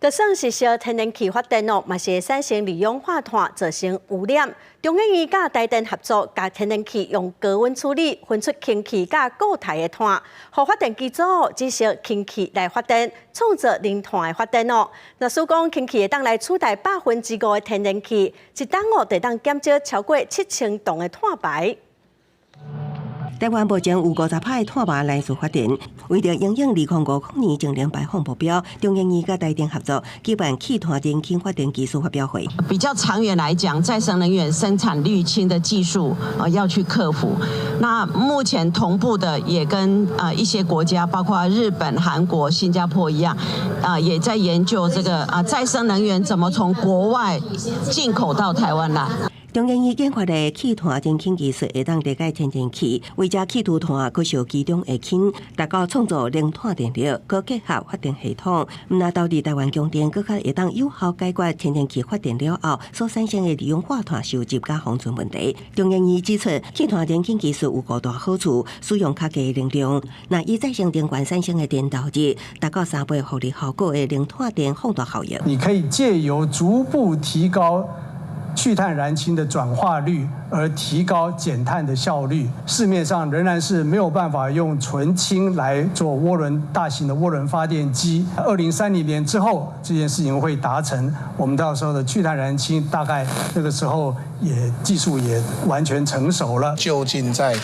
就算是烧天然气发电嘛是会产生二氧化碳，造成污染。中研院甲台电合作，甲天然气用高温处理，分出氢气甲固态的碳，互发电机组只烧氢气来发电，创造零碳的发电哦。若是讲氢气会当来取代5%的天然气，一档就当减少超过7000吨的碳排。台湾目前有50%的碳排来自发电，为着应用2050年净零排放目标，中研院甲台电合作举办气碳年轻发电技术发表会。比较长远来讲，再生能源生产滤氢的技术要去克服。那目前同步的也跟一些国家，包括日本、韩国、新加坡一样，也在研究这个再生能源怎么从国外进口到台湾来。中研院研发的气碳真氢技术会当理解天然气，为加气涂碳可受其中的氢，达到创造零碳电力，可结合发电系统。那到底台湾供电更加会当有效解决天然气发电了后所产生的二氧化碳收集甲封存问题。中研院指出，气碳真氢技术有5大好处：使用较低能量，那以再生电源产生的电导热，达到3倍复利效果的零碳电放大效应。你可以借由逐步提高去碳燃氢的转化率，而提高减碳的效率。市面上仍然是没有办法用纯氢来做大型的涡轮发电机。2030年之后，这件事情会达成。我们到时候的去碳燃氢，大概那个时候技术也完全成熟了。就近在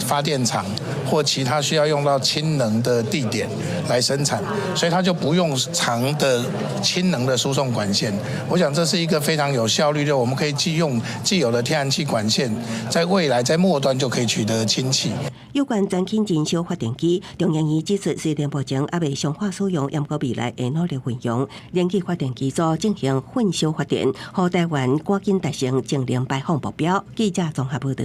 发电厂或其他需要用到氢能的地点来生产，所以它就不用长的氢能的输送管线。我想这是一个非常有效率的，我们可以用既有的天然气管线，在未来在末端就可以取得氢气。有关全氢燃烧发电机，中研院指出，虽然目前还未商化使用，不过未来会努力运用燃气发电机组进行混烧发电，让台湾赶紧达成净零排放目标。记者综合报道。